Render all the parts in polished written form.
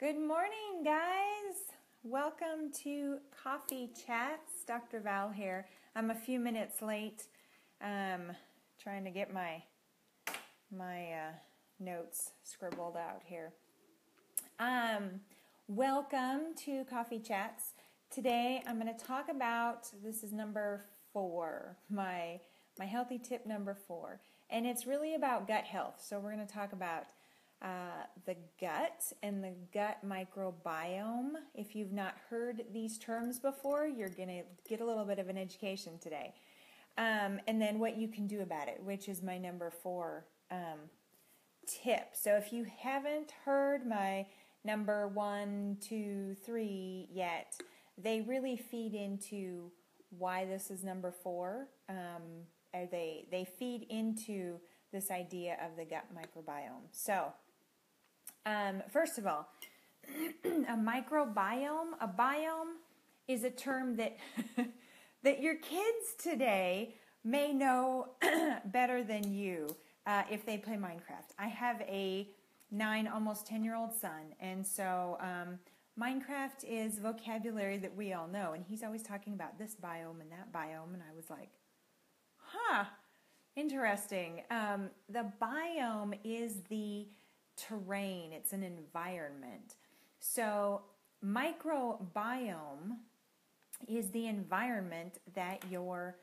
Good morning, guys. Welcome to Coffee Chats. Dr. Val here. I'm a few minutes late, trying to get my notes scribbled out here. Welcome to Coffee Chats. Today I'm going to talk about, this is number 4, my healthy tip number 4, and it's really about gut health. So we're going to talk about the gut and the gut microbiome. If you've not heard these terms before, you're going to get a little bit of an education today. And then what you can do about it, which is my number 4 tip. So if you haven't heard my number 1, 2, 3 yet, they really feed into why this is number 4. They feed into this idea of the gut microbiome. So, first of all, a microbiome, a biome is a term that that your kids today may know better than you if they play Minecraft. I have a 9, almost 10-year-old son, and so Minecraft is vocabulary that we all know, and he's always talking about this biome and that biome, and I was like, huh, interesting. The biome is the terrain. It's an environment. So microbiome is the environment that your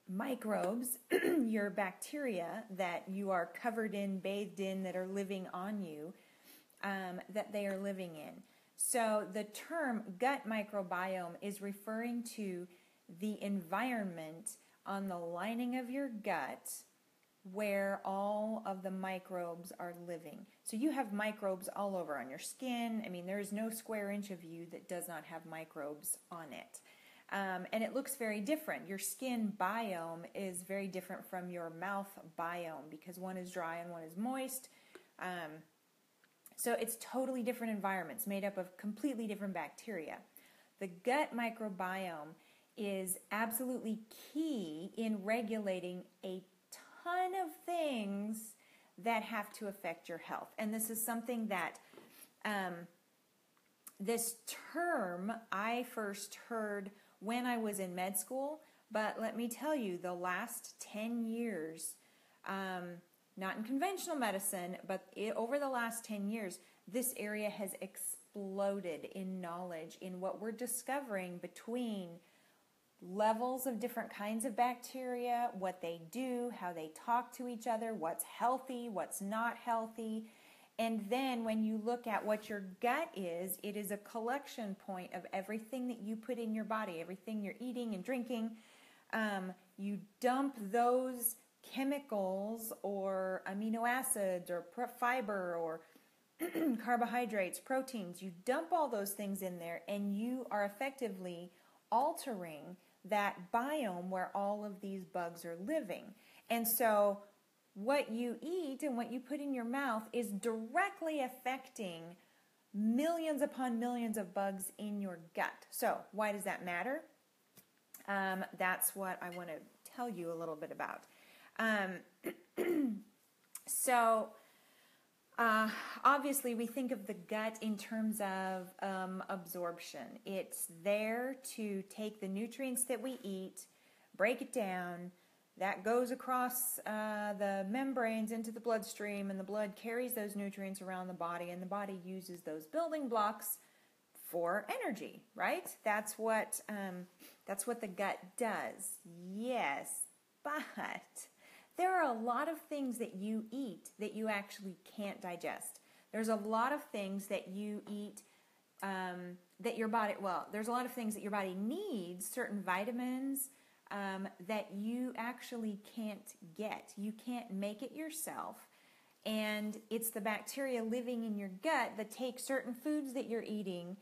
microbes, your bacteria that you are covered in, bathed in, that are living on you, that they are living in. So the term gut microbiome is referring to the environment on the lining of your gut where all of the microbes are living. So you have microbes all over on your skin. I mean, there is no square inch of you that does not have microbes on it. And it looks very different. Your skin biome is very different from your mouth biome because one is dry and one is moist. So it's totally different environments made up of completely different bacteria. The gut microbiome is absolutely key in regulating a ton of things that have to affect your health. And this is something that this term I first heard when I was in med school, but let me tell you, the last 10 years, not in conventional medicine, but over the last 10 years, this area has exploded in knowledge in what we're discovering between levels of different kinds of bacteria, what they do, how they talk to each other, what's healthy, what's not healthy. And then when you look at what your gut is, it is a collection point of everything that you put in your body, everything you're eating and drinking. You dump those chemicals or amino acids or fiber or carbohydrates, proteins. You dump all those things in there and you are effectively altering that biome where all of these bugs are living. And so what you eat and what you put in your mouth is directly affecting millions upon millions of bugs in your gut. So why does that matter? That's what I want to tell you a little bit about. Obviously, we think of the gut in terms of absorption. It's there to take the nutrients that we eat, break it down. That goes across the membranes into the bloodstream, and the blood carries those nutrients around the body, and the body uses those building blocks for energy, right? That's what the gut does. Yes, but there are a lot of things that you eat that you actually can't digest. There's a lot of things that you eat that your body, there's a lot of things that your body needs, certain vitamins that you actually can't get. You can't make it yourself. And it's the bacteria living in your gut that take certain foods that you're eating,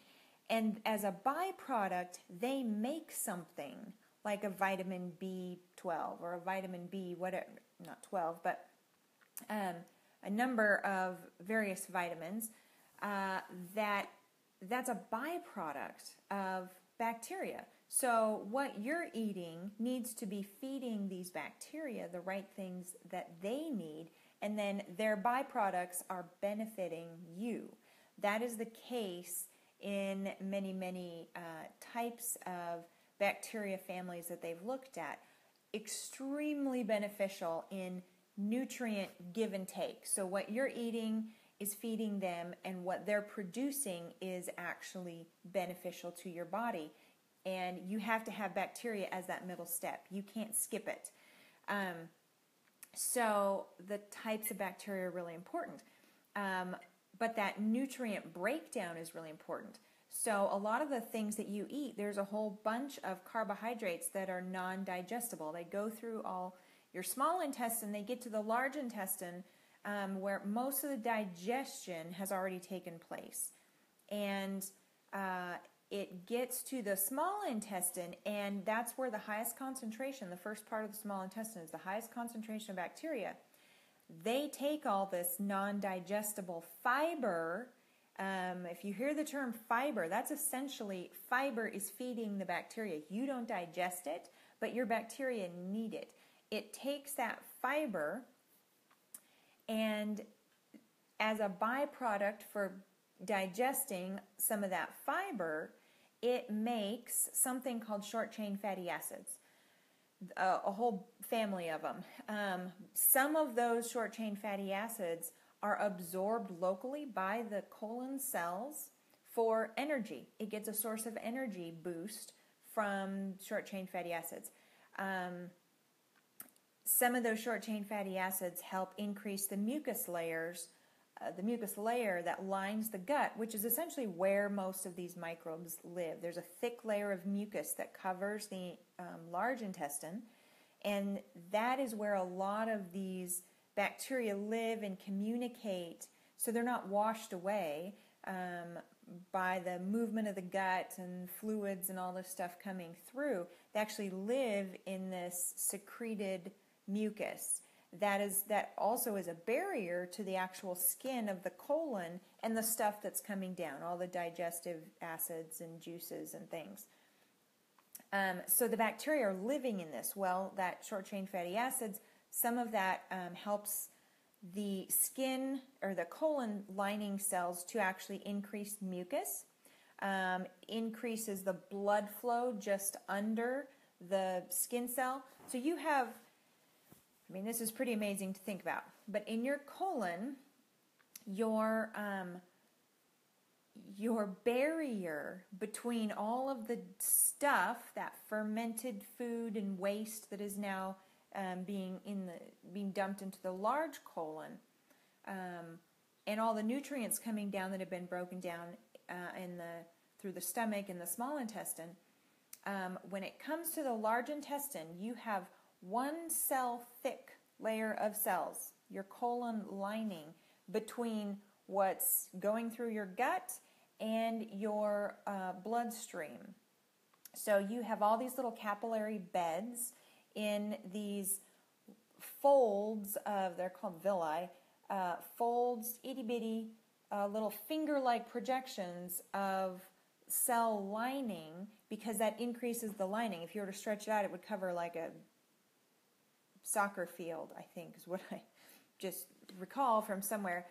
and as a byproduct, they make something like a vitamin B12 or a vitamin B, whatever, not 12, but a number of various vitamins that's a byproduct of bacteria. So what you're eating needs to be feeding these bacteria the right things that they need, and then their byproducts are benefiting you. that is the case in many, many types of bacteria families that they've looked at. Extremely beneficial in nutrient give and take. So what you're eating is feeding them, and what they're producing is actually beneficial to your body. And you have to have bacteria as that middle step. You can't skip it. So the types of bacteria are really important. But that nutrient breakdown is really important. So a lot of the things that you eat, there's a whole bunch of carbohydrates that are non-digestible. They go through all your small intestine, they get to the large intestine, where most of the digestion has already taken place. And it gets to the small intestine, and that's where the highest concentration, the first part of the small intestine is the highest concentration of bacteria. They take all this non-digestible fiber. If you hear the term fiber, that's essentially, fiber is feeding the bacteria. You don't digest it, but your bacteria need it. It takes that fiber, and as a byproduct for digesting some of that fiber, it makes something called short-chain fatty acids, a whole family of them. Some of those short-chain fatty acids are absorbed locally by the colon cells for energy. It gets a source of energy boost from short-chain fatty acids. Some of those short-chain fatty acids help increase the mucus layers, the mucus layer that lines the gut, which is essentially where most of these microbes live. There's a thick layer of mucus that covers the large intestine, and that is where a lot of these bacteria live and communicate, so they're not washed away by the movement of the gut and fluids and all this stuff coming through. They actually live in this secreted mucus. That also is a barrier to the actual skin of the colon and the stuff that's coming down, all the digestive acids and juices and things. So the bacteria are living in this. Well, that short-chain fatty acids, some of that helps the skin or the colon lining cells to actually increase mucus, increases the blood flow just under the skin cell. So you have, I mean, this is pretty amazing to think about, but in your colon, your barrier between all of the stuff, that fermented food and waste that is now being dumped into the large colon, and all the nutrients coming down that have been broken down through the stomach and the small intestine. When it comes to the large intestine, you have one cell thick layer of cells, your colon lining, between what's going through your gut and your bloodstream. So you have all these little capillary beds in these folds of, they're called villi, folds, itty bitty little finger-like projections of cell lining, because that increases the lining. If you were to stretch it out, it would cover like a soccer field, I think is what I just recall from somewhere.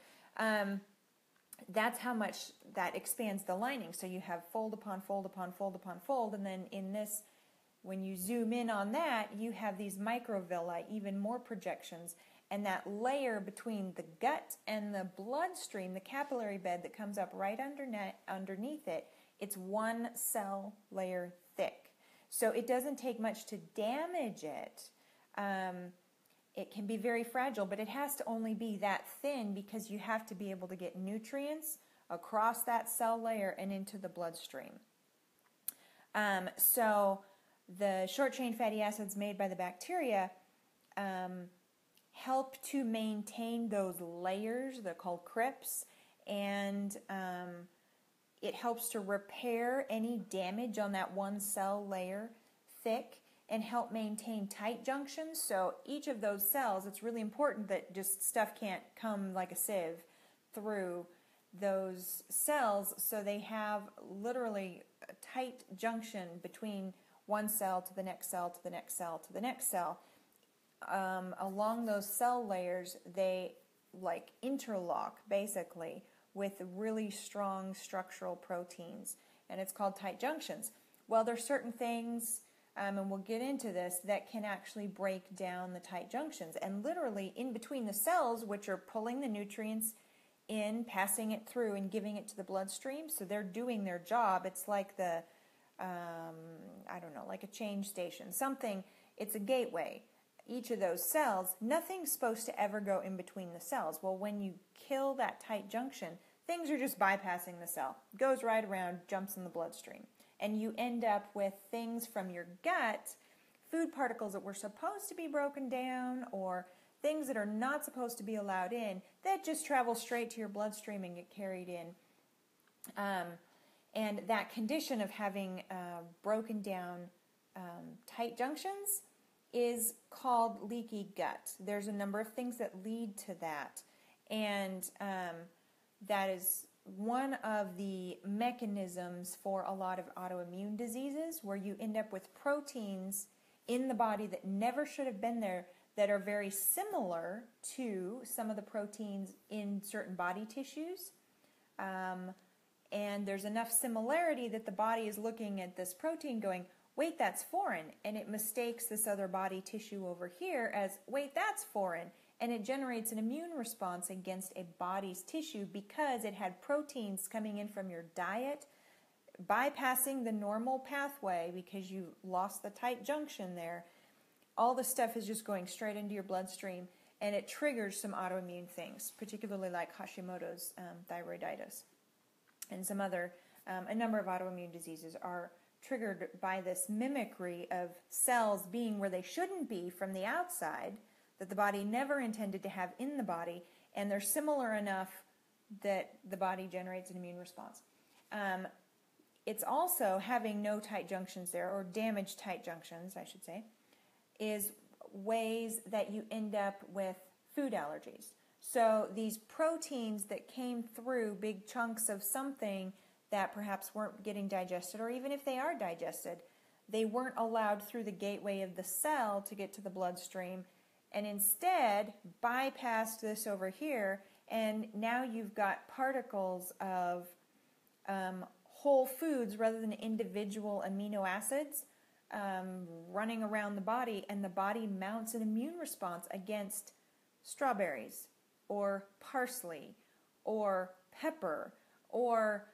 That's how much that expands the lining. So you have fold upon fold upon fold upon fold, and then in this, when you zoom in on that, you have these microvilli, even more projections, and that layer between the gut and the bloodstream, the capillary bed that comes up right underneath it, it's one cell layer thick. So it doesn't take much to damage it. It can be very fragile, but it has to only be that thin because you have to be able to get nutrients across that cell layer and into the bloodstream. So the short-chain fatty acids made by the bacteria help to maintain those layers. They're called crypts, and it helps to repair any damage on that one cell layer thick and help maintain tight junctions. So each of those cells, it's really important that just stuff can't come like a sieve through those cells, so they have literally a tight junction between one cell to the next cell to the next cell to the next cell. Along those cell layers, they like interlock basically with really strong structural proteins, and it's called tight junctions. Well, there's certain things, and we'll get into this, that can actually break down the tight junctions. And literally in between the cells, which are pulling the nutrients in, passing it through, and giving it to the bloodstream, so they're doing their job. It's like the, I don't know, like a change station. Something, it's a gateway. Each of those cells, nothing's supposed to ever go in between the cells. Well, when you kill that tight junction, things are just bypassing the cell. Goes right around, jumps in the bloodstream. And you end up with things from your gut, food particles that were supposed to be broken down, or things that are not supposed to be allowed in, that just travel straight to your bloodstream and get carried in. And that condition of having broken down tight junctions is called leaky gut. There's a number of things that lead to that. And that is one of the mechanisms for a lot of autoimmune diseases, where you end up with proteins in the body that never should have been there, that are very similar to some of the proteins in certain body tissues. And there's enough similarity that the body is looking at this protein going, wait, that's foreign. And it mistakes this other body tissue over here as, wait, that's foreign. And it generates an immune response against a body's tissue because it had proteins coming in from your diet, bypassing the normal pathway because you lost the tight junction there. All the stuff is just going straight into your bloodstream, and it triggers some autoimmune things, particularly like Hashimoto's thyroiditis. And some other, a number of autoimmune diseases are triggered by this mimicry of cells being where they shouldn't be from the outside, that the body never intended to have in the body, and they're similar enough that the body generates an immune response. It's also having no tight junctions there, or damaged tight junctions, I should say, is ways that you end up with food allergies. So these proteins that came through big chunks of something that perhaps weren't getting digested, or even if they are digested, they weren't allowed through the gateway of the cell to get to the bloodstream, and instead bypassed this over here, and now you've got particles of whole foods rather than individual amino acids running around the body, and the body mounts an immune response against strawberries or parsley or pepper, or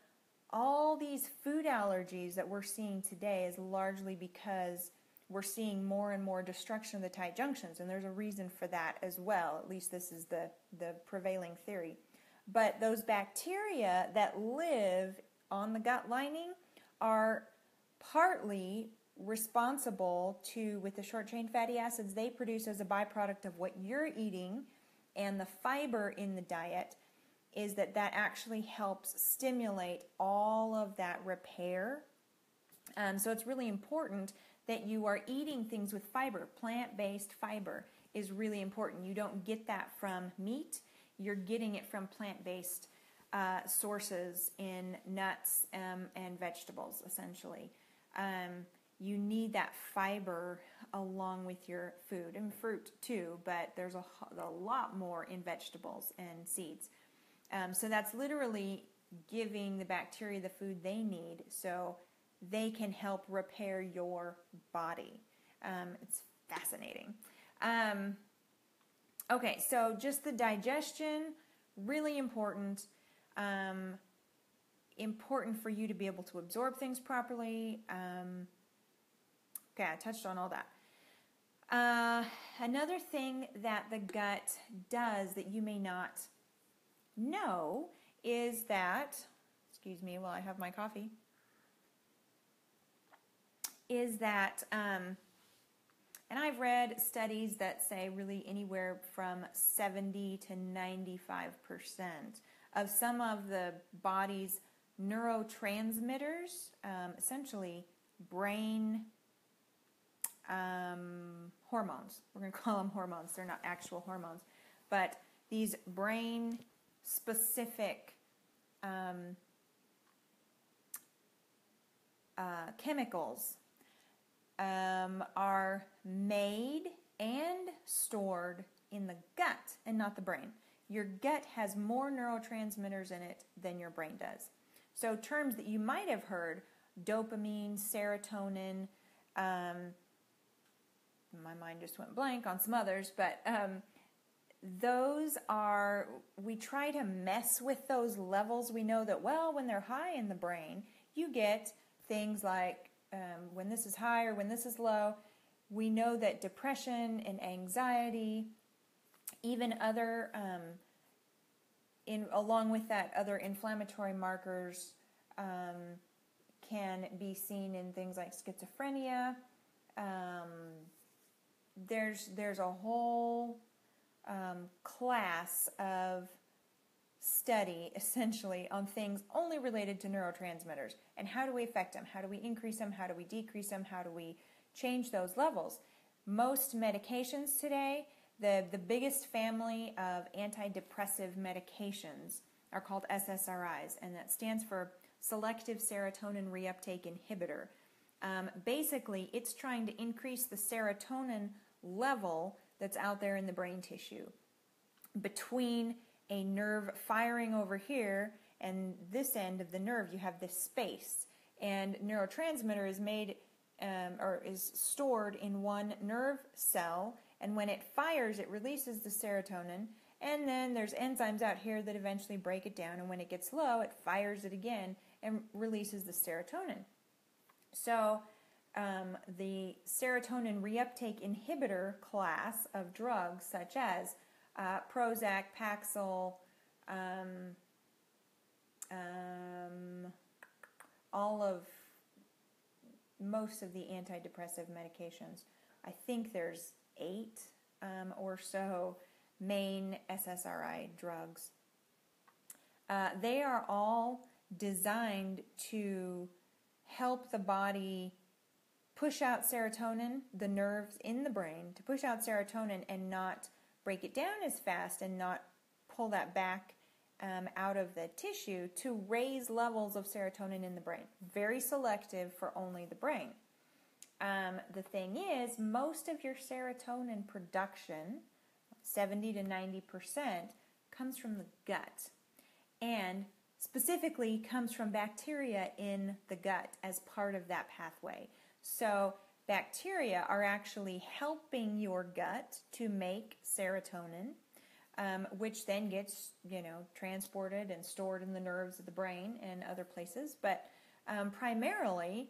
all these food allergies that we're seeing today is largely because we're seeing more and more destruction of the tight junctions, and there's a reason for that as well. At least this is the prevailing theory. But those bacteria that live on the gut lining are partly responsible to, with the short-chain fatty acids they produce as a byproduct of what you're eating and the fiber in the diet, is that actually helps stimulate all of that repair. So it's really important that you are eating things with fiber. Plant-based fiber is really important. You don't get that from meat. You're getting it from plant-based sources in nuts and vegetables, essentially. You need that fiber along with your food, and fruit too, but there's a lot more in vegetables and seeds. So that's literally giving the bacteria the food they need so they can help repair your body. It's fascinating. Okay, so just the digestion, really important. Important for you to be able to absorb things properly. Okay, I touched on all that. Another thing that the gut does that you may not know is that, excuse me while I have my coffee, is that, and I've read studies that say really anywhere from 70 to 95% of some of the body's neurotransmitters, essentially brain hormones. We're going to call them hormones. They're not actual hormones. But these brain-specific chemicals are made and stored in the gut and not the brain. your gut has more neurotransmitters in it than your brain does. So terms that you might have heard, dopamine, serotonin, my mind just went blank on some others, but those are, we try to mess with those levels. We know that, well, when they're high in the brain, you get things like when this is high or when this is low. We know that depression and anxiety, even other, along with that, other inflammatory markers can be seen in things like schizophrenia. There's a whole class of study, essentially, on things only related to neurotransmitters. And how do we affect them? How do we increase them? How do we decrease them? How do we change those levels? Most medications today, the biggest family of antidepressive medications are called SSRIs, and that stands for selective serotonin reuptake inhibitor. Basically, it's trying to increase the serotonin level that's out there in the brain tissue between a nerve firing over here and this end of the nerve. You have this space, and neurotransmitter is made or is stored in one nerve cell, and when it fires, it releases the serotonin, and then there's enzymes out here that eventually break it down, and when it gets low, it fires it again and releases the serotonin. So the serotonin reuptake inhibitor class of drugs, such as Prozac, Paxil, most of the antidepressive medications. I think there's 8 or so main SSRI drugs. They are all designed to help the body push out serotonin, the nerves in the brain, to push out serotonin and not break it down as fast and not pull that back out of the tissue, to raise levels of serotonin in the brain. Very selective for only the brain. The thing is, most of your serotonin production, 70 to 90%, comes from the gut, and specifically comes from bacteria in the gut as part of that pathway. So bacteria are actually helping your gut to make serotonin, which then gets, transported and stored in the nerves of the brain and other places. But primarily,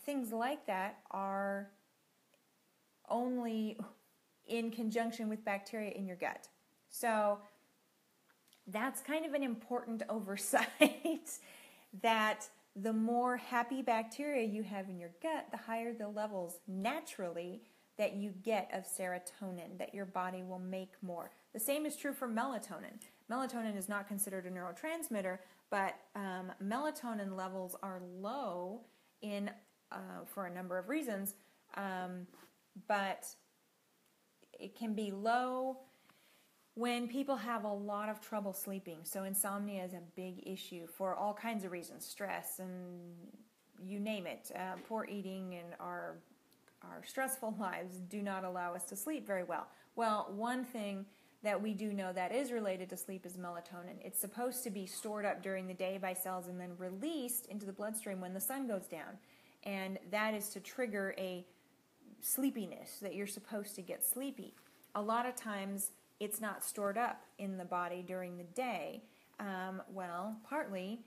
things like that are only in conjunction with bacteria in your gut. So that's kind of an important oversight that the more happy bacteria you have in your gut, the higher the levels naturally that you get of serotonin, that your body will make more. The same is true for melatonin. Melatonin is not considered a neurotransmitter, but melatonin levels are low for a number of reasons, but it can be low when people have a lot of trouble sleeping. So insomnia is a big issue for all kinds of reasons, stress and you name it. Poor eating and our stressful lives do not allow us to sleep very well. Well, one thing that we do know that is related to sleep is melatonin. It's supposed to be stored up during the day by cells and then released into the bloodstream when the sun goes down. And that is to trigger a sleepiness, that you're supposed to get sleepy. A lot of times it's not stored up in the body during the day. Partly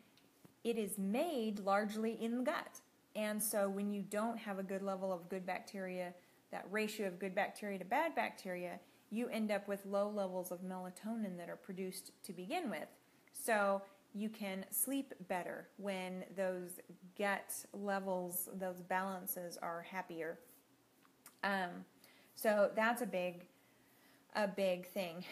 it is made largely in the gut. And so when you don't have a good level of good bacteria, that ratio of good bacteria to bad bacteria, you end up with low levels of melatonin that are produced to begin with. So you can sleep better when those gut levels, those balances are happier. So that's a big thing.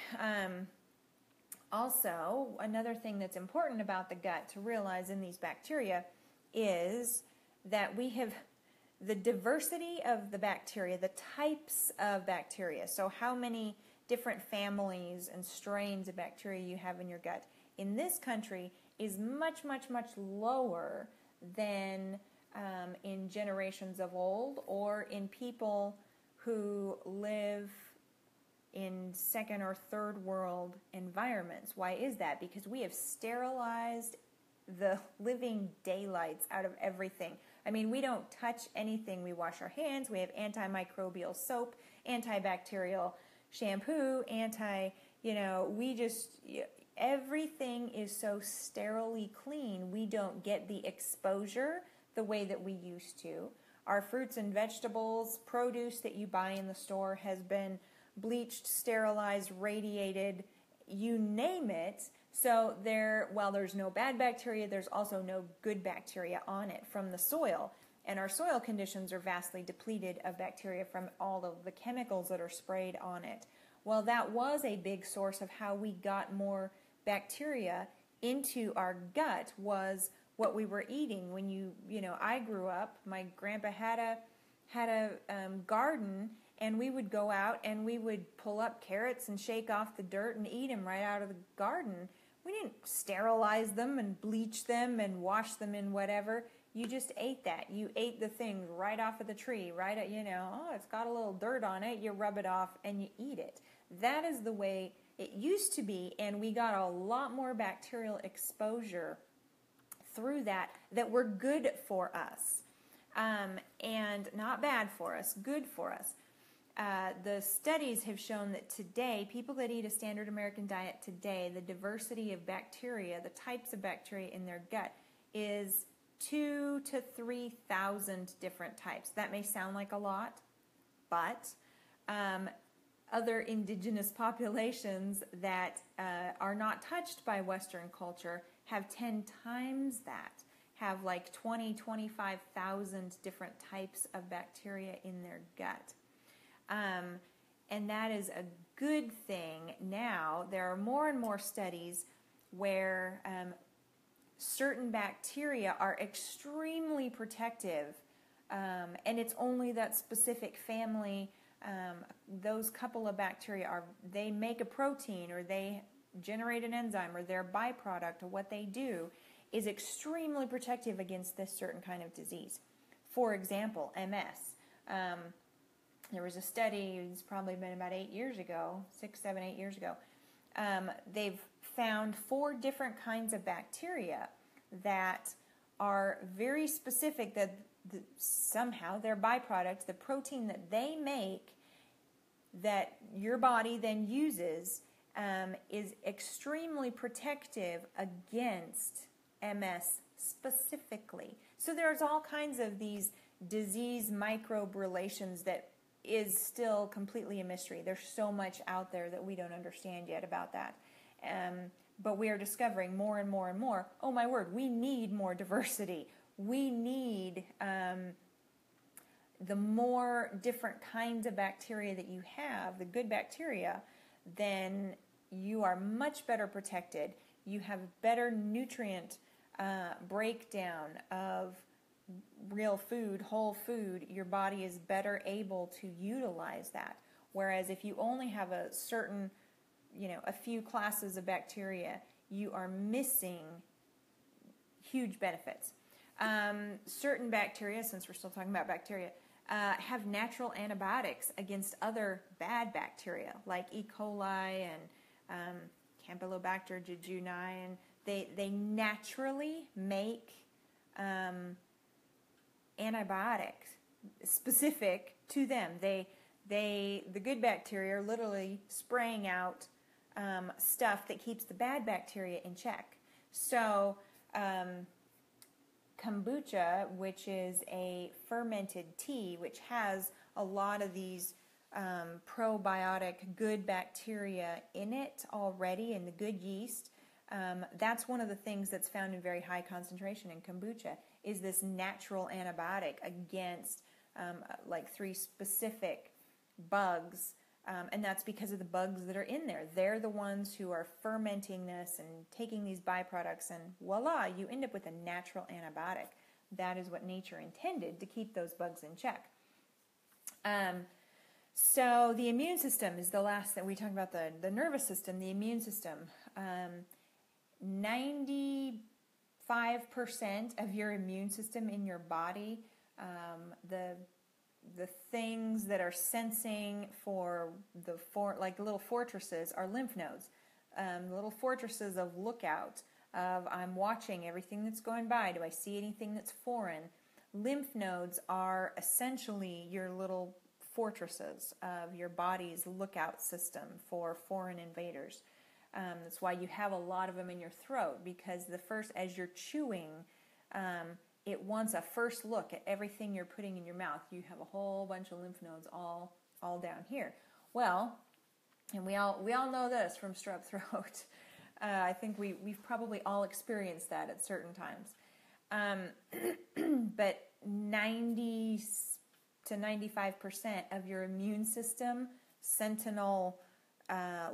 Also, another thing that's important about the gut to realize in these bacteria is that we have the diversity of the bacteria, the types of bacteria. So how many different families and strains of bacteria you have in your gut in this country is much, much, much lower than in generations of old, or in people who live in second or third world environments. Why is that? Because we have sterilized the living daylights out of everything. I mean, we don't touch anything. We wash our hands. We have antimicrobial soap, antibacterial shampoo, everything is so sterilely clean. We don't get the exposure the way that we used to. Our fruits and vegetables, produce that you buy in the store has been bleached, sterilized, radiated, you name it. So while there's no bad bacteria, there's also no good bacteria on it from the soil. And our soil conditions are vastly depleted of bacteria from all of the chemicals that are sprayed on it. Well, that was a big source of how we got more bacteria into our gut, was what we were eating. When I grew up, my grandpa had a garden, and we would go out and we would pull up carrots and shake off the dirt and eat them right out of the garden. We didn't sterilize them and bleach them and wash them in whatever. You just ate that. You ate the thing right off of the tree, it's got a little dirt on it, you rub it off and you eat it. That is the way it used to be, and we got a lot more bacterial exposure through that were good for us. And not bad for us, good for us. The studies have shown that today, people that eat a standard American diet today, the diversity of bacteria, the types of bacteria in their gut is 2,000 to 3,000 different types. That may sound like a lot, but other indigenous populations that are not touched by Western culture have 10 times that, have like 20, 25,000 different types of bacteria in their gut. And that is a good thing. Now, there are more and more studies where certain bacteria are extremely protective, and it's only that specific family. Those couple of bacteria they make a protein, or they generate an enzyme, or their byproduct of what they do is extremely protective against this certain kind of disease. For example, MS. There was a study, it's probably been about 8 years ago, 6, 7, 8 years ago. They've found 4 different kinds of bacteria that are very specific, that somehow their byproducts, the protein that they make that your body then uses, is extremely protective against MS specifically. So there's all kinds of these disease microbe relations that is still completely a mystery. There's so much out there that we don't understand yet about that. But we are discovering more and more and more, oh my word, we need more diversity. We need the more different kinds of bacteria that you have, the good bacteria, then you are much better protected. You have better nutrient breakdown of real food, whole food. Your body is better able to utilize that. Whereas if you only have a certain, a few classes of bacteria, you are missing huge benefits. Certain bacteria, since we're still talking about bacteria, have natural antibiotics against other bad bacteria like E. coli and Campylobacter jejuni, and they naturally make antibiotics specific to them. The good bacteria are literally spraying out stuff that keeps the bad bacteria in check. So kombucha, which is a fermented tea, which has a lot of these probiotic good bacteria in it already, and the good yeast, that's one of the things that's found in very high concentration in kombucha, is this natural antibiotic against like 3 specific bugs, and that's because of the bugs that are in there. They're the ones who are fermenting this and taking these byproducts, and voila, you end up with a natural antibiotic. That is what nature intended, to keep those bugs in check. So the immune system is the last that we talk about, the nervous system, the immune system. 95% of your immune system in your body, the the things that are sensing for like little fortresses are lymph nodes, little fortresses of lookout, of I'm watching everything that's going by. Do I see anything that's foreign? Lymph nodes are essentially your little fortresses of your body's lookout system for foreign invaders. That's why you have a lot of them in your throat, because as you're chewing, it wants a first look at everything you're putting in your mouth. You have a whole bunch of lymph nodes all down here. Well, and we all know this from strep throat. I think we've probably all experienced that at certain times. But 90 to 95% of your immune system, sentinel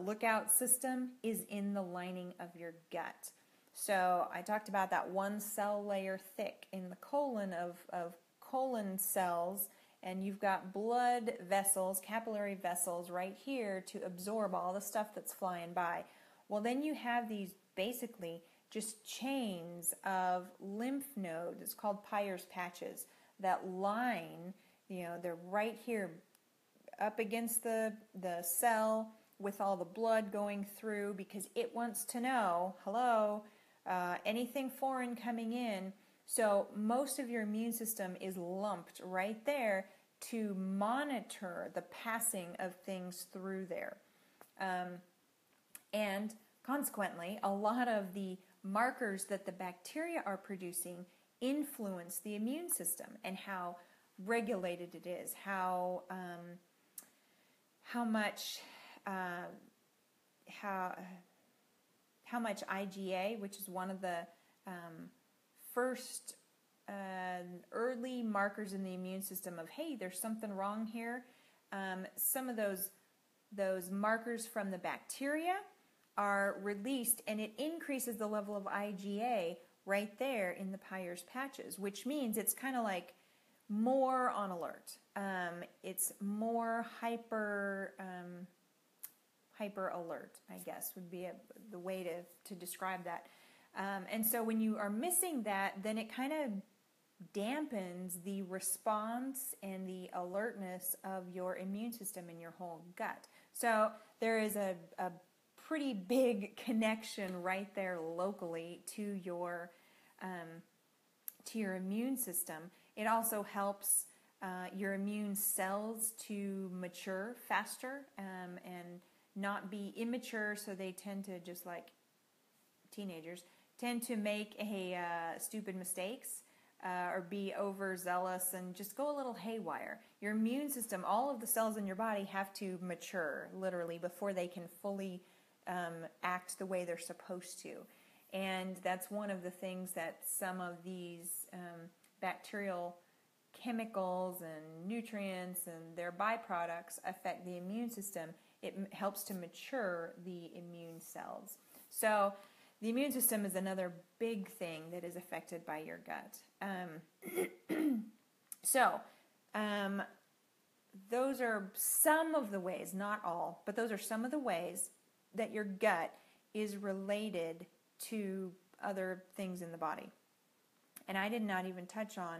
lookout system, is in the lining of your gut. So I talked about that one cell layer thick in the colon of colon cells, and you've got blood vessels, capillary vessels right here to absorb all the stuff that's flying by. Well, then you have these basically just chains of lymph nodes. It's called Peyer's patches that line, they're right here up against the cell with all the blood going through, because it wants to know, hello, anything foreign coming in. So most of your immune system is lumped right there to monitor the passing of things through there. And consequently, a lot of the markers that the bacteria are producing influence the immune system and how regulated it is, how much IgA, which is one of the first early markers in the immune system of, hey, there's something wrong here. Some of those markers from the bacteria are released, and it increases the level of IgA right there in the Peyer's patches, which means it's kind of like more on alert. It's more hyper alert, I guess, would be the way to describe that. And so when you are missing that, then it kind of dampens the response and the alertness of your immune system in your whole gut. So there is a pretty big connection right there locally to your immune system. It also helps your immune cells to mature faster and not be immature, so they tend to, just like teenagers, tend to make stupid mistakes or be overzealous and just go a little haywire. Your immune system, all of the cells in your body have to mature, literally, before they can fully act the way they're supposed to. And that's one of the things that some of these bacterial chemicals and nutrients and their byproducts affect the immune system. It helps to mature the immune cells. So the immune system is another big thing that is affected by your gut. Those are some of the ways, not all, but those are some of the ways that your gut is related to other things in the body. And I did not even touch on,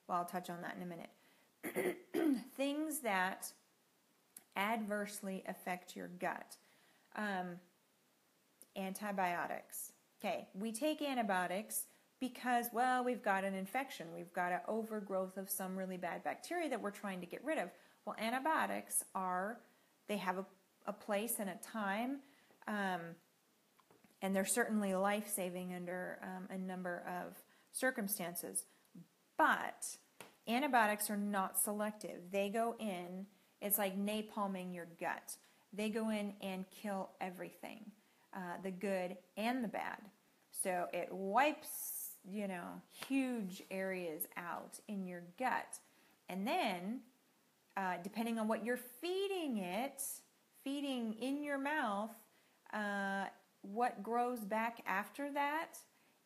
I'll touch on that in a minute, things that adversely affect your gut. Antibiotics. Okay, we take antibiotics because, we've got an infection. We've got an overgrowth of some really bad bacteria that we're trying to get rid of. Well, antibiotics they have a place and a time, and they're certainly life-saving under a number of circumstances. But antibiotics are not selective. They go in, it's like napalming your gut. They go in and kill everything, the good and the bad. So it wipes, huge areas out in your gut. And then, depending on what you're feeding in your mouth, what grows back after that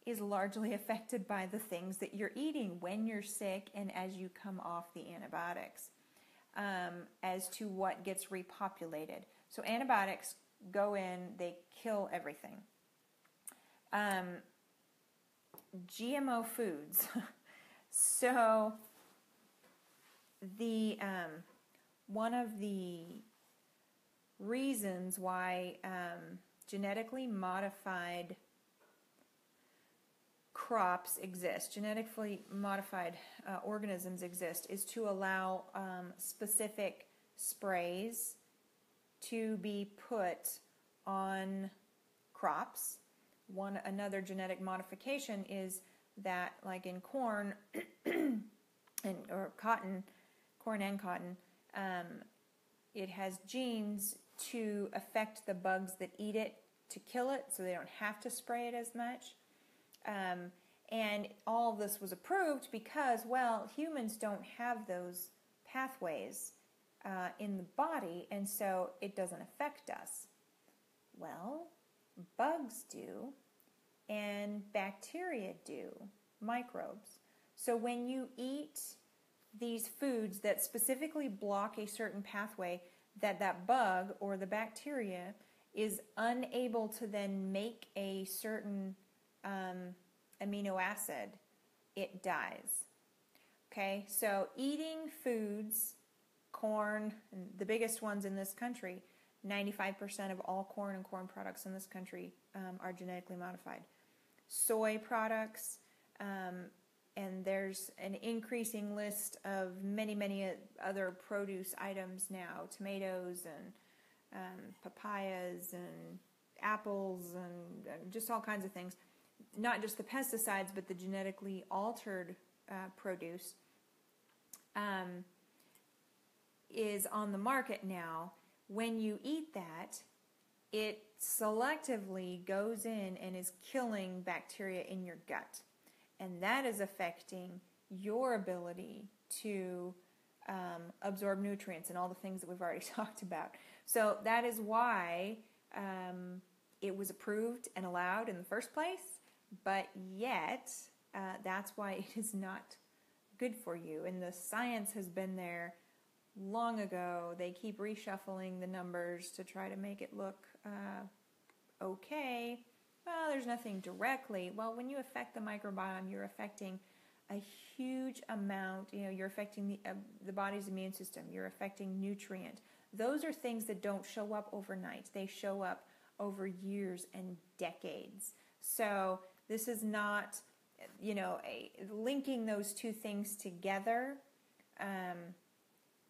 is largely affected by the things that you're eating when you're sick and as you come off the antibiotics, as to what gets repopulated. So antibiotics go in, they kill everything. GMO foods. So the one of the reasons why genetically modified crops exist, genetically modified organisms exist, is to allow specific sprays to be put on crops. Another genetic modification is that, like in corn or cotton, corn and cotton, it has genes to affect the bugs that eat it, to kill it, so they don't have to spray it as much. And all of this was approved because, well, humans don't have those pathways in the body, and so it doesn't affect us. Well, bugs do, and bacteria do, microbes. So when you eat these foods that specifically block a certain pathway, that bug or the bacteria is unable to then make a certain amino acid, it dies. Okay, so eating foods, corn, and the biggest ones in this country, 95% of all corn and corn products in this country are genetically modified. Soy products, and there's an increasing list of many, many other produce items now, tomatoes and papayas and apples and just all kinds of things. Not just the pesticides, but the genetically altered produce is on the market now. When you eat that, it selectively goes in and is killing bacteria in your gut. And that is affecting your ability to absorb nutrients and all the things that we've already talked about. So that is why it was approved and allowed in the first place, but yet that's why it is not good for you. And the science has been there long ago. They keep reshuffling the numbers to try to make it look okay. Well, there's nothing directly. Well, when you affect the microbiome, you're affecting a huge amount. You know, you're affecting the body's immune system. You're affecting nutrient. Those are things that don't show up overnight. They show up over years and decades. So this is not, linking those two things together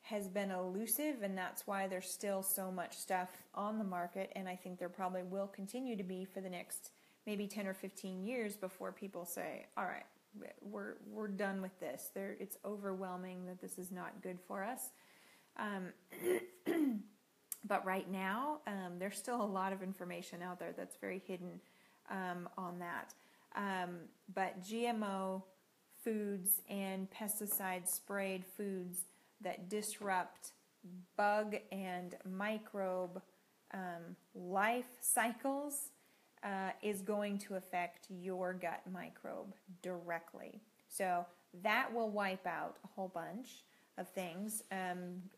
has been elusive, and that's why there's still so much stuff on the market, and I think there probably will continue to be for the next maybe 10 or 15 years before people say, all right, we're done with this. It's overwhelming that this is not good for us. But right now, there's still a lot of information out there that's very hidden on that. But GMO foods and pesticide-sprayed foods that disrupt bug and microbe life cycles is going to affect your gut microbe directly. So that will wipe out a whole bunch of things.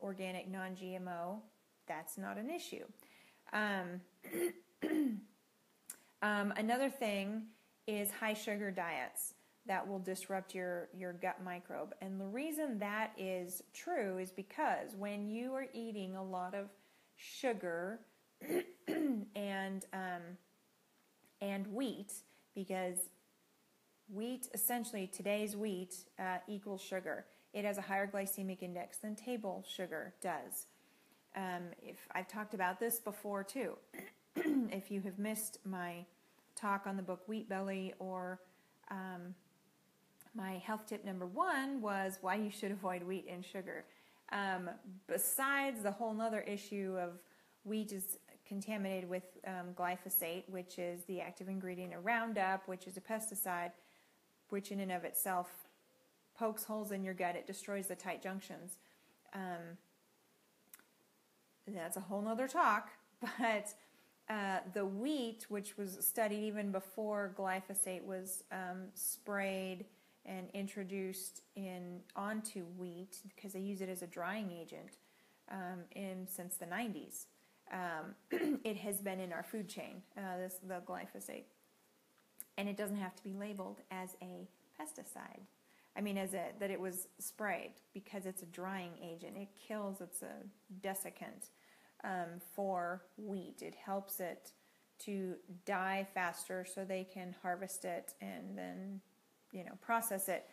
Organic, non-GMO, that's not an issue. Another thing is high sugar diets that will disrupt your gut microbe. And the reason that is true is because when you are eating a lot of sugar and wheat, because wheat, essentially today's wheat equals sugar. It has a higher glycemic index than table sugar does. If I've talked about this before too. If you have missed my talk on the book Wheat Belly, or my health tip number 1 was why you should avoid wheat and sugar. Besides the whole nother issue of wheat is contaminated with glyphosate, which is the active ingredient of Roundup, which is a pesticide, which in and of itself pokes holes in your gut. It destroys the tight junctions. That's a whole nother talk, but the wheat, which was studied even before glyphosate was sprayed and introduced onto wheat, because they use it as a drying agent since the 90s. It has been in our food chain, the glyphosate, and it doesn't have to be labeled as a pesticide. that it was sprayed, because it's a drying agent. It kills, it's a desiccant for wheat. It helps it to die faster so they can harvest it and then, process it.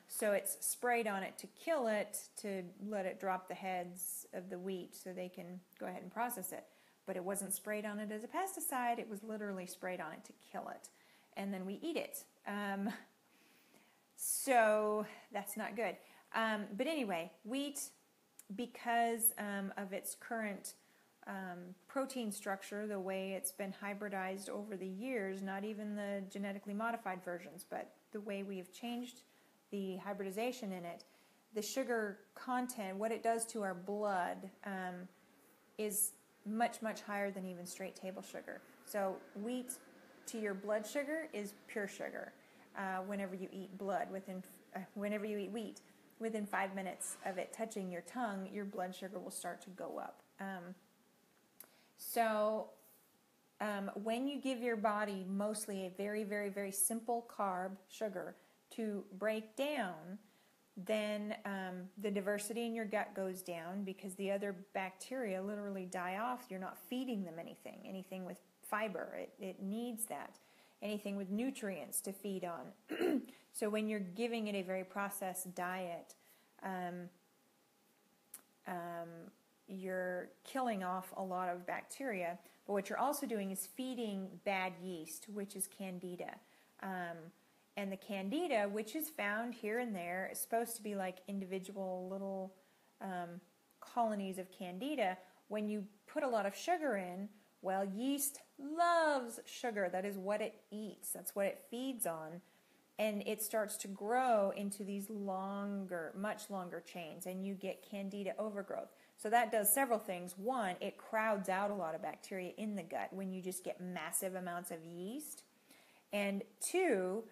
So it's sprayed on it to kill it, to let it drop the heads of the wheat so they can go ahead and process it. But it wasn't sprayed on it as a pesticide. It was literally sprayed on it to kill it. And then we eat it. So that's not good. But anyway, wheat, because of its current protein structure, the way it's been hybridized over the years, not even the genetically modified versions, but the way we have changed the hybridization in it, the sugar content, what it does to our blood, is much, much higher than even straight table sugar. So wheat to your blood sugar is pure sugar. Whenever you eat whenever you eat wheat, within 5 minutes of it touching your tongue, your blood sugar will start to go up. When you give your body mostly a very, very, very simple carb, sugar, to break down, then the diversity in your gut goes down because the other bacteria literally die off. You're not feeding them anything with fiber. It needs that. Anything with nutrients to feed on. So when you're giving it a very processed diet, you're killing off a lot of bacteria. But what you're also doing is feeding bad yeast, which is candida. And the candida, which is found here and there, is supposed to be like individual little colonies of candida. When you put a lot of sugar in, well, yeast loves sugar. That is what it eats. That's what it feeds on. And it starts to grow into these much longer chains, and you get candida overgrowth. So that does several things. One, it crowds out a lot of bacteria in the gut when you just get massive amounts of yeast. And two,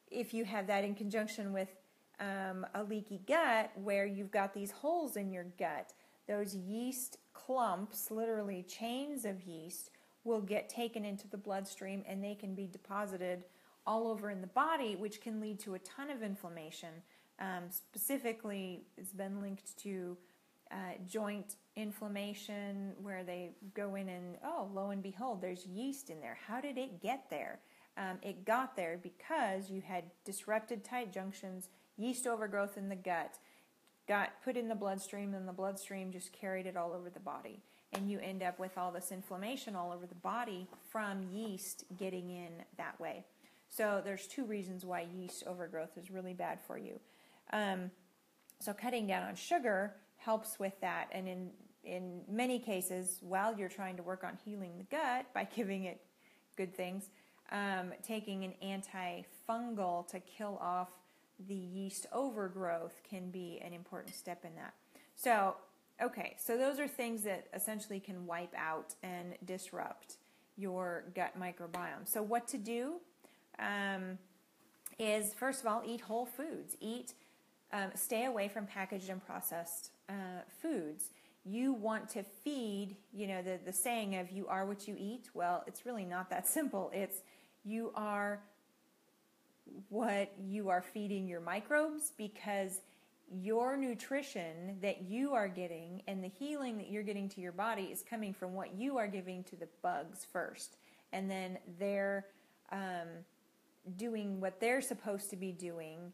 if you have that in conjunction with a leaky gut where you've got these holes in your gut, those yeast clumps, literally chains of yeast, will get taken into the bloodstream, and they can be deposited all over in the body, which can lead to a ton of inflammation. Specifically, it's been linked to joint inflammation, where they go in and, lo and behold, there's yeast in there. How did it get there? It got there because you had disrupted tight junctions, yeast overgrowth in the gut, got put in the bloodstream, and the bloodstream just carried it all over the body. And you end up with all this inflammation all over the body from yeast getting in that way. So there's two reasons why yeast overgrowth is really bad for you. So cutting down on sugar helps with that. And in many cases, while you're trying to work on healing the gut by giving it good things, taking an antifungal to kill off the yeast overgrowth can be an important step in that. So those are things that essentially can wipe out and disrupt your gut microbiome. So what to do is, first of all, eat whole foods. Stay away from packaged and processed foods. You want to feed, the saying of you are what you eat. Well, it's really not that simple. It's you are what you are feeding your microbes, because your nutrition that you are getting and the healing that you're getting to your body is coming from what you are giving to the bugs first. And then they're doing what they're supposed to be doing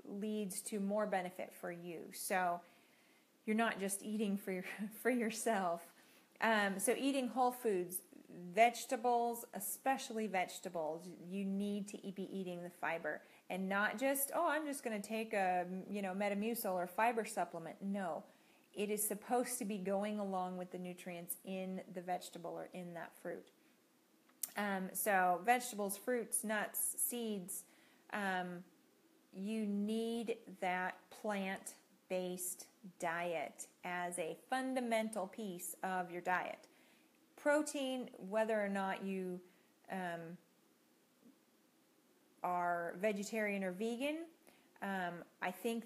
leads to more benefit for you. So you're not just eating for yourself. So eating whole foods, vegetables, especially vegetables, you need to be eating the fiber, and not just, I'm just going to take a Metamucil or fiber supplement. No, it is supposed to be going along with the nutrients in the vegetable or in that fruit. So vegetables, fruits, nuts, seeds, you need that plant-based diet as a fundamental piece of your diet. Protein, whether or not you are vegetarian or vegan, I think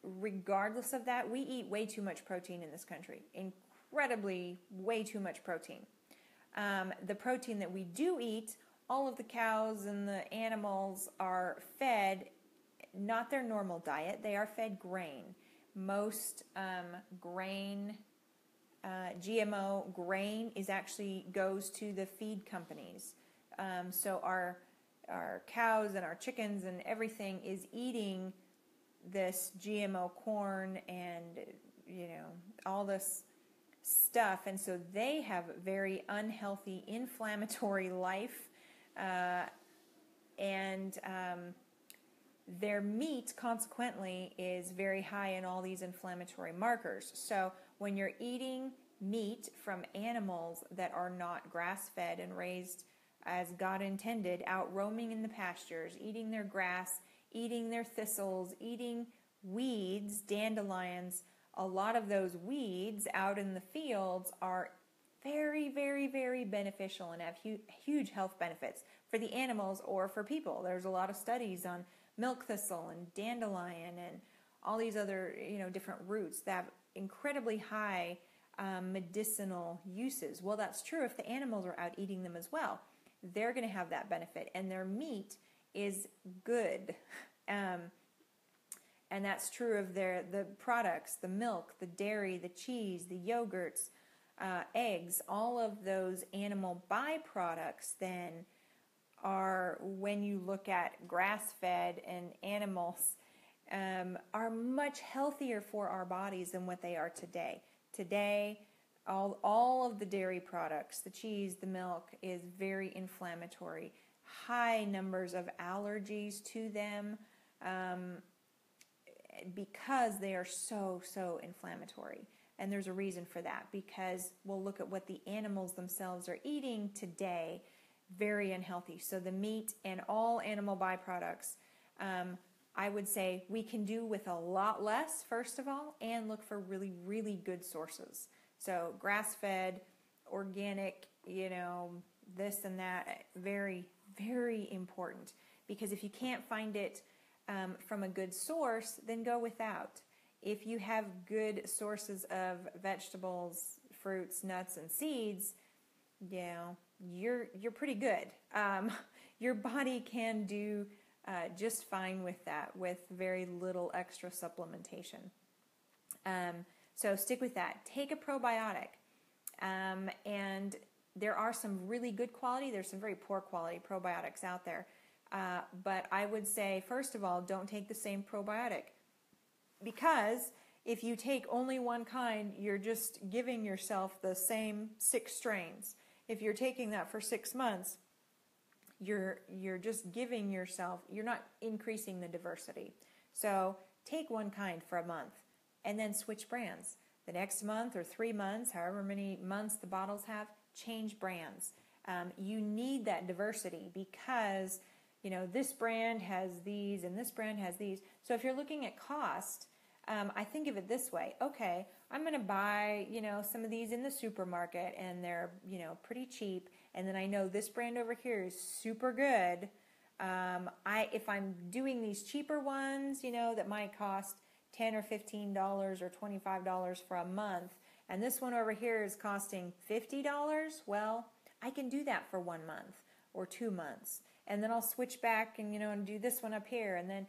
regardless of that, we eat way too much protein in this country. Incredibly, way too much protein. The protein that we do eat all of the cows and the animals are fed not their normal diet. They are fed grain. Most grain, GMO grain goes to the feed companies. So our cows and our chickens and everything is eating this GMO corn and all this stuff, and so they have very unhealthy, inflammatory life, and their meat, consequently, is very high in all these inflammatory markers. So when you're eating meat from animals that are not grass-fed and raised as God intended, out roaming in the pastures, eating their grass, eating their thistles, eating weeds, dandelions, a lot of those weeds out in the fields are very, very, very beneficial and have huge health benefits for the animals or for people. There's a lot of studies on milk thistle and dandelion and all these other different roots that have incredibly high medicinal uses. Well, that's true if the animals are out eating them as well. They're going to have that benefit, and their meat is good. And that's true of the products, the milk, the dairy, the cheese, the yogurts, eggs. All of those animal byproducts then are, when you look at grass-fed and animals, are much healthier for our bodies than what they are today. Today, all of the dairy products, the cheese, the milk, is very inflammatory. High numbers of allergies to them because they are so inflammatory. And there's a reason for that, because we'll look at what the animals themselves are eating today, very unhealthy. So the meat and all animal byproducts, I would say we can do with a lot less, first of all, and look for really, really good sources. So grass-fed, organic, this and that, very, very important. Because if you can't find it from a good source, then go without. If you have good sources of vegetables, fruits, nuts, and seeds, you're pretty good. Your body can do just fine with that, with very little extra supplementation. So stick with that. Take a probiotic. And there are some really good quality. There's some very poor quality probiotics out there. But I would say, first of all, don't take the same probiotic. Because if you take only one kind, you're just giving yourself the same 6 strains. If you're taking that for 6 months, you're just giving yourself, you're not increasing the diversity. So take one kind for a month and then switch brands. The next month or 3 months, however many months the bottles have, change brands. You need that diversity because this brand has these and this brand has these. So if you're looking at cost, I think of it this way. Okay, I'm going to buy, some of these in the supermarket and they're, pretty cheap. And then I know this brand over here is super good. If I'm doing these cheaper ones, that might cost $10 or $15 or $25 for a month, and this one over here is costing $50, well, I can do that for 1 month or 2 months. And then I'll switch back and, and do this one up here. And then,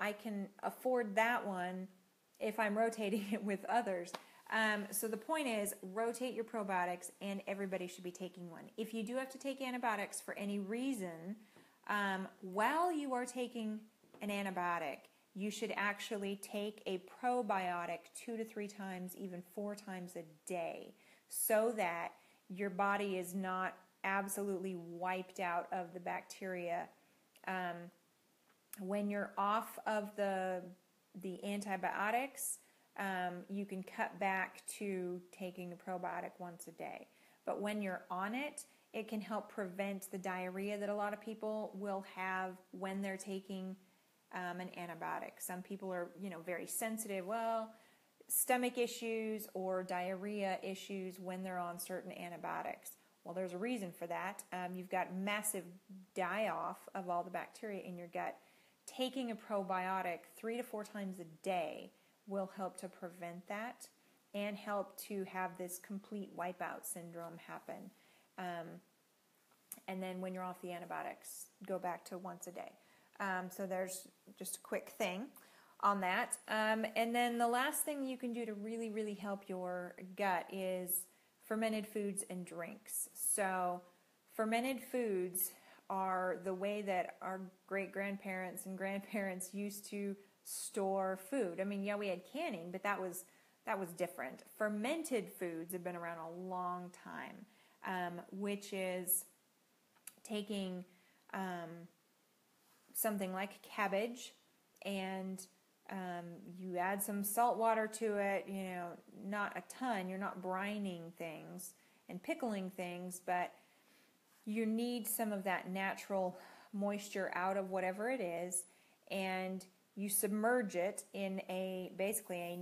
I can afford that one if I'm rotating it with others. So the point is, rotate your probiotics, and everybody should be taking one. If you do have to take antibiotics for any reason, while you are taking an antibiotic, you should actually take a probiotic 2 to 3 times, even 4 times a day, so that your body is not absolutely wiped out of the bacteria. When you're off of the antibiotics, you can cut back to taking a probiotic once a day. But when you're on it, it can help prevent the diarrhea that a lot of people will have when they're taking an antibiotic. Some people are, very sensitive. Well, stomach issues or diarrhea issues when they're on certain antibiotics. Well, there's a reason for that. You've got massive die-off of all the bacteria in your gut. Taking a probiotic 3 to 4 times a day will help to prevent that and help to have this complete wipeout syndrome happen. And then when you're off the antibiotics, go back to once a day. So there's just a quick thing on that. And then the last thing you can do to really, really help your gut is fermented foods and drinks. So fermented foods are the way that our great-grandparents and grandparents used to store food. I mean, yeah, we had canning, but that was different. Fermented foods have been around a long time, which is taking something like cabbage and you add some salt water to it, not a ton. You're not brining things and pickling things, but you need some of that natural moisture out of whatever it is, and you submerge it in basically a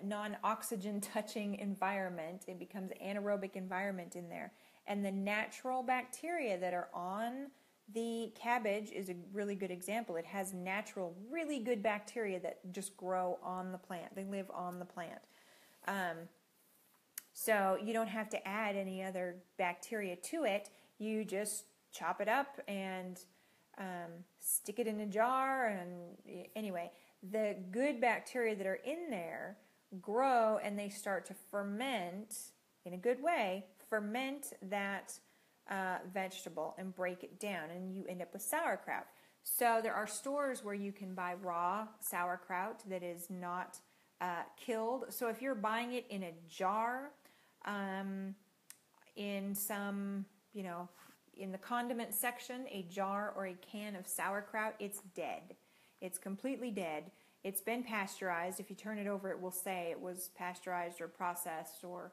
non-oxygen touching environment. It becomes anaerobic environment in there. And the natural bacteria that are on the cabbage is a really good example. It has natural, really good bacteria that just grow on the plant. They live on the plant. So you don't have to add any other bacteria to it. You just chop it up and stick it in a jar. And anyway, the good bacteria that are in there grow and they start to ferment in a good way, ferment that vegetable and break it down, and you end up with sauerkraut. So there are stores where you can buy raw sauerkraut that is not killed. So if you're buying it in a jar, in some, in the condiment section, a jar or a can of sauerkraut, it's dead. It's completely dead. It's been pasteurized. If you turn it over, it will say it was pasteurized or processed or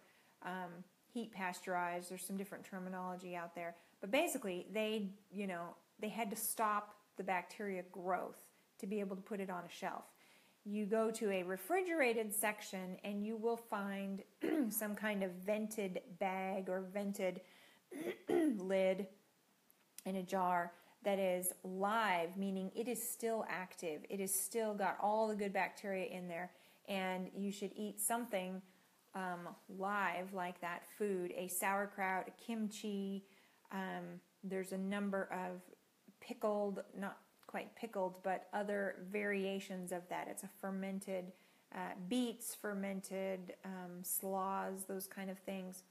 heat pasteurized. There's some different terminology out there. But basically, they had to stop the bacteria growth to be able to put it on a shelf. You go to a refrigerated section and you will find some kind of vented bag or vented lid in a jar that is live, meaning it is still active. It has still got all the good bacteria in there, and you should eat something live like that food, a sauerkraut, a kimchi. There's a number of pickled, not quite pickled, but other variations of that. It's a fermented beets, fermented slaws, those kind of things.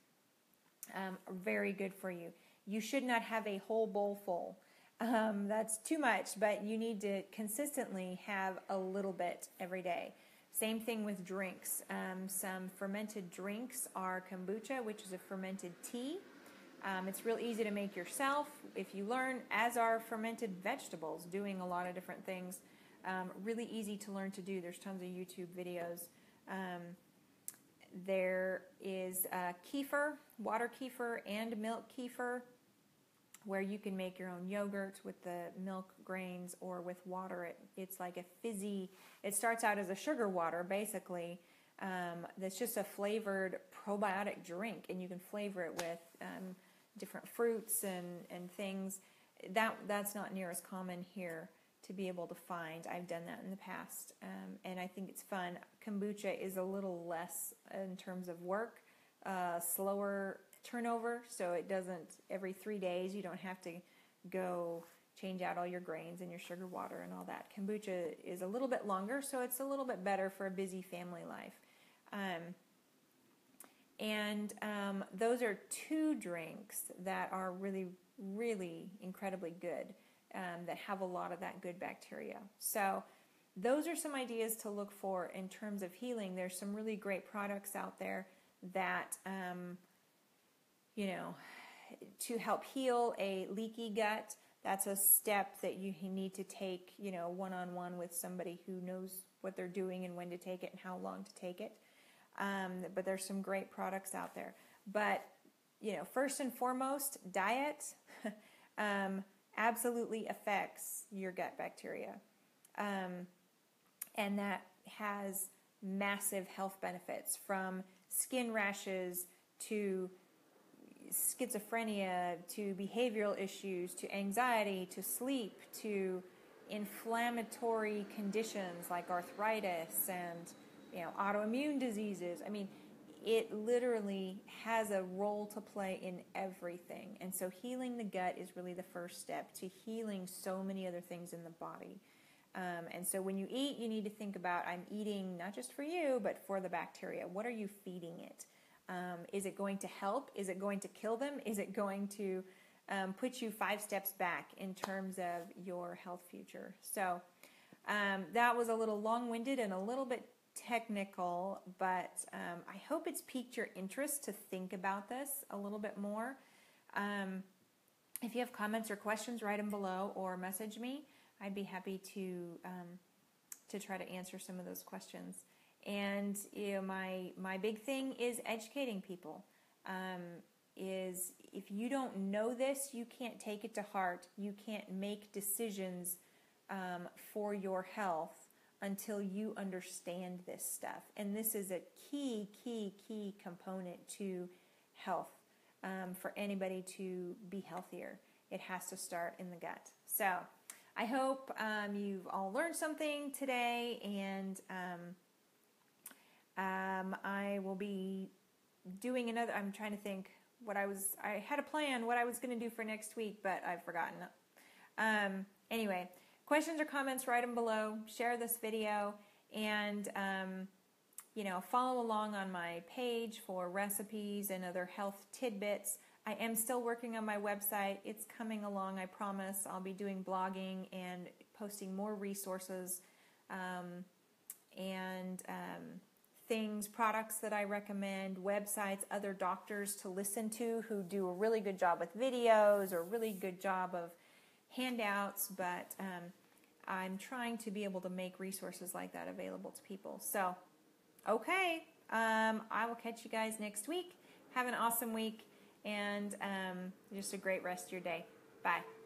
Are very good for you. You should not have a whole bowl full. That's too much, but you need to consistently have a little bit every day. Same thing with drinks. Some fermented drinks are kombucha, which is a fermented tea. It's real easy to make yourself if you learn, as are fermented vegetables, doing a lot of different things. Really easy to learn to do. There's tons of YouTube videos. There is kefir, water kefir and milk kefir, where you can make your own yogurt with the milk grains or with water. It's like a fizzy, it starts out as a sugar water, basically. That's just a flavored probiotic drink, and you can flavor it with different fruits and things. That's not near as common here to be able to find. I've done that in the past, and I think it's fun. Kombucha is a little less in terms of work, slower turnover, so it doesn't, every 3 days you don't have to go change out all your grains and your sugar water and all that. Kombucha is a little bit longer, so it's a little bit better for a busy family life. Those are two drinks that are really, really incredibly good, that have a lot of that good bacteria. So those are some ideas to look for in terms of healing. There's some really great products out there that, to help heal a leaky gut. That's a step that you need to take, one-on-one with somebody who knows what they're doing and when to take it and how long to take it. But there's some great products out there. But, first and foremost, diet absolutely affects your gut bacteria. And that has massive health benefits, from skin rashes to schizophrenia to behavioral issues to anxiety to sleep to inflammatory conditions like arthritis and autoimmune diseases. I mean, it literally has a role to play in everything. And so healing the gut is really the first step to healing so many other things in the body. And so when you eat, you need to think about, I'm eating not just for you, but for the bacteria. What are you feeding it? Is it going to help? Is it going to kill them? Is it going to put you 5 steps back in terms of your health future? So that was a little long-winded and a little bit technical, but I hope it's piqued your interest to think about this a little bit more. If you have comments or questions, write them below or message me. I'd be happy to try to answer some of those questions. And my big thing is educating people. Is if you don't know this, you can't take it to heart. You can't make decisions for your health until you understand this stuff. And this is a key component to health. For anybody to be healthier, it has to start in the gut. So I hope you've all learned something today, and I will be doing another. I'm trying to think I had a plan what I was going to do for next week, but I've forgotten. Anyway, questions or comments, write them below. Share this video, and follow along on my page for recipes and other health tidbits. I am still working on my website. It's coming along, I promise. I'll be doing blogging and posting more resources and things, products that I recommend, websites, other doctors to listen to who do a really good job with videos or a really good job of handouts, but I'm trying to be able to make resources like that available to people. So, okay, I will catch you guys next week. Have an awesome week, and just a great rest of your day. Bye.